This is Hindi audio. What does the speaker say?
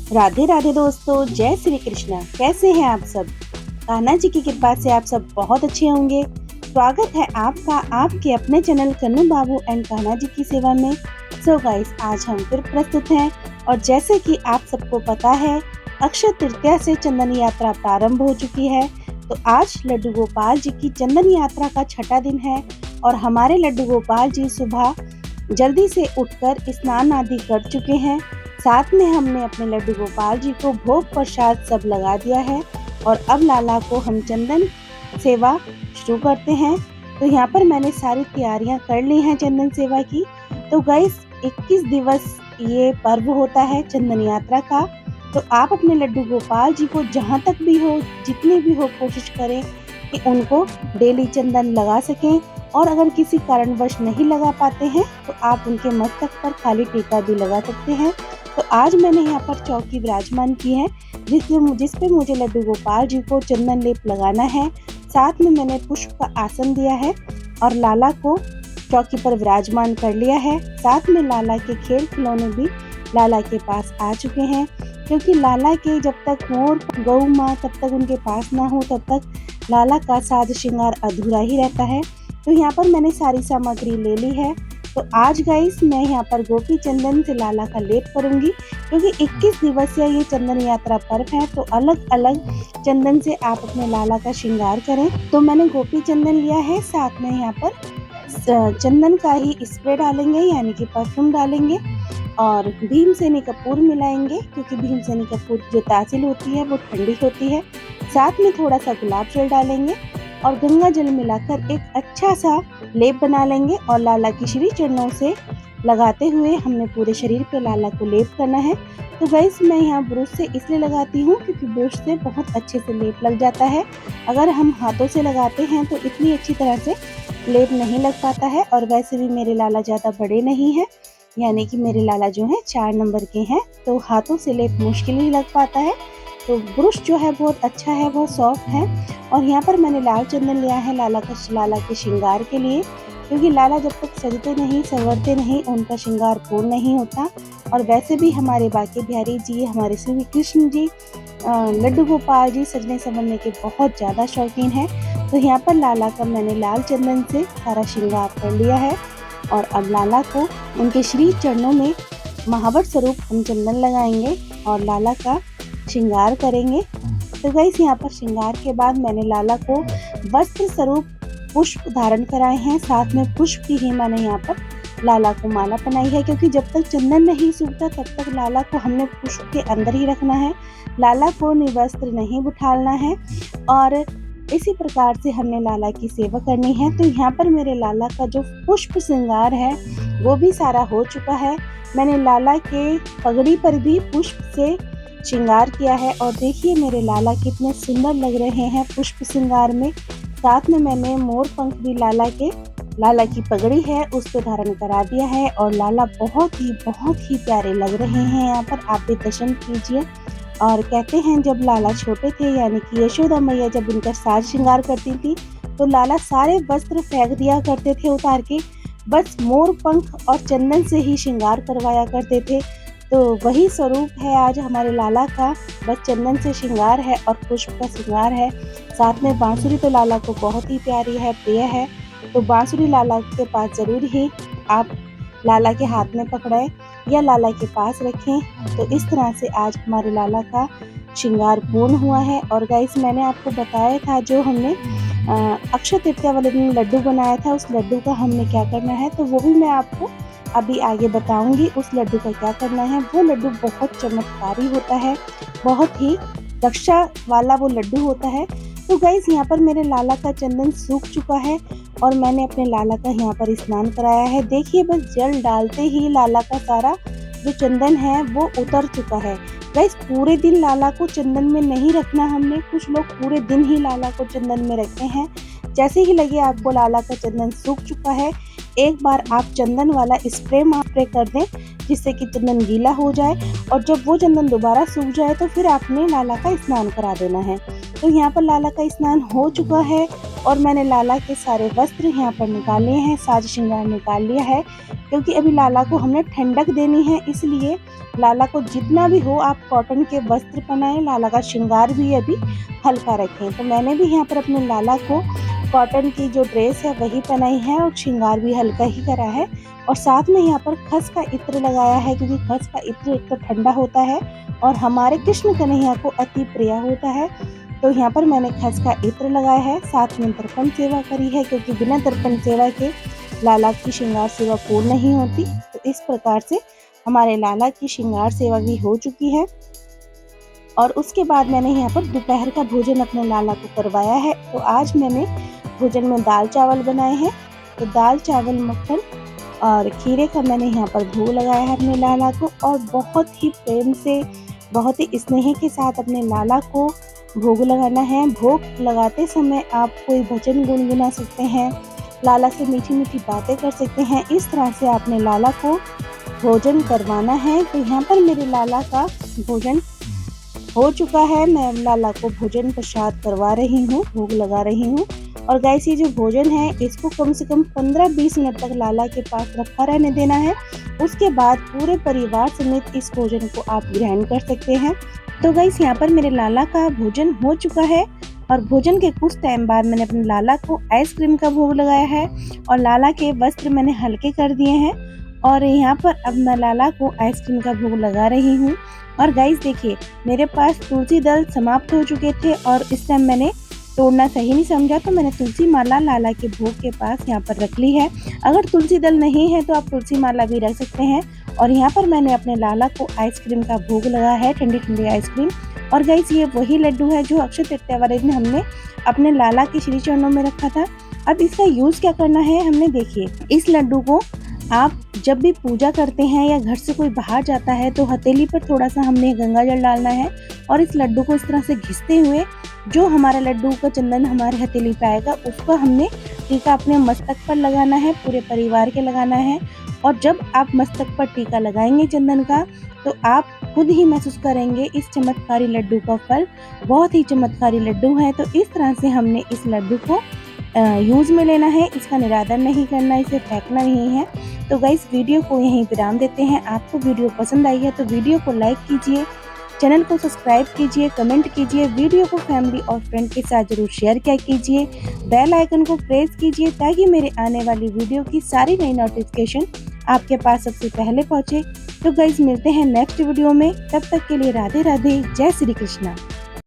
राधे राधे दोस्तों, जय श्री कृष्णा। कैसे हैं आप सब? कान्हा जी की कृपा से आप सब बहुत अच्छे होंगे। स्वागत है आपका आपके अपने चैनल कन्नू बाबू एंड कान्हा जी की सेवा में। सो गाइस, आज हम फिर प्रस्तुत हैं और जैसे कि आप सबको पता है, अक्षय तृतीया से चंदन यात्रा प्रारंभ हो चुकी है। तो आज लड्डू गोपाल जी की चंदन यात्रा का छठा दिन है और हमारे लड्डू गोपाल जी सुबह जल्दी से उठकर स्नान आदि कर चुके हैं। साथ में हमने अपने लड्डू गोपाल जी को भोग प्रसाद सब लगा दिया है और अब लाला को हम चंदन सेवा शुरू करते हैं। तो यहाँ पर मैंने सारी तैयारियां कर ली हैं चंदन सेवा की। तो गाइस, 21 दिवस ये पर्व होता है चंदन यात्रा का। तो आप अपने लड्डू गोपाल जी को जहाँ तक भी हो, जितनी भी हो, कोशिश करें कि उनको डेली चंदन लगा सकें। और अगर किसी कारणवश नहीं लगा पाते हैं तो आप उनके मस्तक पर खाली टीका भी लगा सकते हैं। तो आज मैंने यहाँ पर चौकी विराजमान की है जिस पे मुझे लड्डू गोपाल जी को चंदन लेप लगाना है। साथ में मैंने पुष्प का आसन दिया है और लाला को चौकी पर विराजमान कर लिया है। साथ में लाला के खेल खिलौने भी लाला के पास आ चुके हैं, क्योंकि लाला के जब तक मोर गौ माँ तब तक उनके पास ना हो तब तक लाला का साज श्रृंगार अधूरा ही रहता है। तो यहाँ पर मैंने सारी सामग्री ले ली है। तो आज गाइस, मैं यहाँ पर गोपी चंदन से लाला का लेप करूंगी, क्योंकि 21 दिवसीय ये चंदन यात्रा पर्व है। तो अलग अलग चंदन से आप अपने लाला का श्रृंगार करें। तो मैंने गोपी चंदन लिया है, साथ में यहाँ पर चंदन का ही स्प्रे डालेंगे, यानी कि परफ्यूम डालेंगे और भीमसेनी कपूर मिलाएंगे, क्योंकि भीमसेनी कपूर जो तासील होती है वो ठंडी होती है। साथ में थोड़ा सा गुलाब जल डालेंगे और गंगा जल मिलाकर एक अच्छा सा लेप बना लेंगे और लाला की श्री चरणों से लगाते हुए हमने पूरे शरीर पे लाला को लेप करना है। तो गाइस, मैं यहाँ ब्रश से इसलिए लगाती हूँ क्योंकि ब्रश से बहुत अच्छे से लेप लग जाता है। अगर हम हाथों से लगाते हैं तो इतनी अच्छी तरह से लेप नहीं लग पाता है। और वैसे भी मेरे लाला ज़्यादा बड़े नहीं हैं, यानी कि मेरे लाला जो हैं 4 नंबर के हैं, तो हाथों से लेप मुश्किल ही लग पाता है। तो ब्रश जो है बहुत अच्छा है, बहुत सॉफ्ट है। और यहाँ पर मैंने लाल चंदन लिया है लाला के श्रृंगार के लिए, क्योंकि लाला जब तक सजते नहीं, संवरते नहीं, उनका श्रृंगार पूर्ण नहीं होता। और वैसे भी हमारे बांके बिहारी जी, हमारे श्री कृष्ण जी, लड्डू गोपाल जी सजने संवरने के बहुत ज़्यादा शौकीन हैं। तो यहाँ पर लाला का मैंने लाल चंदन से सारा श्रृंगार कर लिया है और अब लाला को उनके श्री चरणों में महावर स्वरूप हम चंदन लगाएंगे और लाला का श्रृंगार करेंगे। तो गाइस, यहाँ पर श्रृंगार के बाद मैंने लाला को वस्त्र स्वरूप पुष्प धारण कराए हैं। साथ में पुष्प की ही मैंने यहाँ पर लाला को माला बनाई है, क्योंकि जब तक चंदन नहीं सूखता तब तक लाला को हमने पुष्प के अंदर ही रखना है। लाला को निवस्त्र नहीं बिठालना है और इसी प्रकार से हमने लाला की सेवा करनी है। तो यहाँ पर मेरे लाला का जो पुष्प श्रृंगार है वो भी सारा हो चुका है। मैंने लाला के पगड़ी पर भी पुष्प से श्रृंगार किया है और देखिए मेरे लाला कितने सुंदर लग रहे हैं पुष्प श्रृंगार में। साथ में मैंने मोर पंख भी लाला की पगड़ी है उस पर धारण करा दिया है और लाला बहुत ही प्यारे लग रहे हैं। यहाँ पर आप भी दर्शन कीजिए। और कहते हैं जब लाला छोटे थे, यानी कि यशोदा मैया जब उनका साज श्रृंगार करती थी, तो लाला सारे वस्त्र फेंक दिया करते थे उतार के, बस मोर पंख और चंदन से ही श्रृंगार करवाया करते थे। तो वही स्वरूप है आज हमारे लाला का, बस चंदन से श्रृंगार है और पुष्प का श्रृंगार है। साथ में बांसुरी तो लाला को बहुत ही प्यारी है, प्रिय है। तो बांसुरी लाला के पास जरूर ही आप लाला के हाथ में पकड़ाएं या लाला के पास रखें। तो इस तरह से आज हमारे लाला का श्रृंगार पूर्ण हुआ है। और गाइस, मैंने आपको बताया था जो हमने अक्षय तृतीया वाले दिन लड्डू बनाया था, उस लड्डू का हमने क्या करना है, तो वो भी मैं आपको अभी आगे बताऊंगी। उस लड्डू का क्या करना है। वो लड्डू बहुत चमत्कारी होता है, बहुत ही रक्षा वाला वो लड्डू होता है। तो गाइस, यहाँ पर मेरे लाला का चंदन सूख चुका है और मैंने अपने लाला का यहाँ पर स्नान कराया है। देखिए, बस जल डालते ही लाला का सारा जो चंदन है वो उतर चुका है। गाइस, पूरे दिन लाला को चंदन में नहीं रखना हमने, कुछ लोग पूरे दिन ही लाला को चंदन में रखते हैं। जैसे ही लगे आपको लाला का चंदन सूख चुका है, एक बार आप चंदन वाला स्प्रे कर दें, जिससे कि चंदन गीला हो जाए। और जब वो चंदन दोबारा सूख जाए तो फिर आपने लाला का स्नान करा देना है। तो यहाँ पर लाला का स्नान हो चुका है और मैंने लाला के सारे वस्त्र यहाँ पर निकाल लिए हैं, साज श्रृंगार निकाल लिया है, क्योंकि अभी लाला को हमने ठंडक देनी है, इसलिए लाला को जितना भी हो आप कॉटन के वस्त्र पहनाएं, लाला का श्रृंगार भी अभी हल्का रखें। तो मैंने भी यहाँ पर अपने लाला को कॉटन की जो ड्रेस है वही पहनाई है और श्रृंगार भी हल्का ही करा है, और साथ में यहाँ पर खस का इत्र लगाया है, क्योंकि खस का इत्र एक तो ठंडा होता है और हमारे कृष्ण कन्हैया को अति प्रिय होता है। तो यहाँ पर मैंने खस का इत्र लगाया है, साथ में दर्पण सेवा करी है, क्योंकि बिना दर्पण सेवा के लाला की श्रृंगार सेवा पूर्ण नहीं होती। तो इस प्रकार से हमारे लाला की श्रृंगार सेवा भी हो चुकी है। और उसके बाद मैंने यहाँ पर दोपहर का भोजन अपने लाला को करवाया है। तो आज मैंने भोजन में दाल चावल बनाए हैं। तो दाल चावल मक्खन और खीरे का मैंने यहाँ पर भोग लगाया है अपने लाला को, और बहुत ही प्रेम से, बहुत ही स्नेह के साथ अपने लाला को भोग लगाना है। भोग लगाते समय आप कोई भजन गुनगुना सकते हैं, लाला से मीठी मीठी बातें कर सकते हैं। इस तरह से आपने लाला को भोजन करवाना है। तो यहाँ पर मेरे लाला का भोजन हो चुका है, मैं लाला को भोजन प्रसाद करवा रही हूँ, भोग लगा रही हूँ। और गाइस ये जो भोजन है इसको कम से कम 15-20 मिनट तक लाला के पास रखा रहने देना है। उसके बाद पूरे परिवार समेत इस भोजन को आप ग्रहण कर सकते हैं। तो गाइस यहाँ पर मेरे लाला का भोजन हो चुका है, और भोजन के कुछ टाइम बाद मैंने अपने लाला को आइसक्रीम का भोग लगाया है, और लाला के वस्त्र मैंने हल्के कर दिए हैं। और यहाँ पर अब मैं लाला को आइसक्रीम का भोग लगा रही हूँ। और गाइस देखिए, मेरे पास तुलसी दल समाप्त हो चुके थे और इस टाइम मैंने तोड़ना सही नहीं समझा, तो मैंने तुलसी माला लाला के भोग के पास यहाँ पर रख ली है। अगर तुलसी दल नहीं है तो आप तुलसी माला भी रख सकते हैं। और यहाँ पर मैंने अपने लाला को आइसक्रीम का भोग लगाया है, ठंडी ठंडी आइसक्रीम। और गाइस ये वही लड्डू है जो अक्षय तृतीया वाले दिन हमने अपने लाला के श्री चरणों में रखा था। अब इसका यूज क्या करना है, हमने देखिए, इस लड्डू को आप जब भी पूजा करते हैं या घर से कोई बाहर जाता है तो हथेली पर थोड़ा सा हमने गंगा जल डालना है, और इस लड्डू को इस तरह से घिसते हुए जो हमारा लड्डू का चंदन हमारे हथेली पे आएगा उसको हमने टीका अपने मस्तक पर लगाना है, पूरे परिवार के लगाना है। और जब आप मस्तक पर टीका लगाएंगे चंदन का, तो आप खुद ही महसूस करेंगे इस चमत्कारी लड्डू का फल। बहुत ही चमत्कारी लड्डू है। तो इस तरह से हमने इस लड्डू को यूज में लेना है, इसका निरादन नहीं करना, इसे फेंकना नहीं है। तो गाइस वीडियो को यहीं विराम देते हैं। आपको वीडियो पसंद आई है तो वीडियो को लाइक कीजिए, चैनल को सब्सक्राइब कीजिए, कमेंट कीजिए, वीडियो को फैमिली और फ्रेंड के साथ जरूर शेयर किया कीजिए, बेल आइकन को प्रेस कीजिए ताकि मेरे आने वाली वीडियो की सारी नई नोटिफिकेशन आपके पास सबसे पहले पहुंचे। तो गाइस मिलते हैं नेक्स्ट वीडियो में, तब तक के लिए राधे राधे, जय श्री कृष्णा।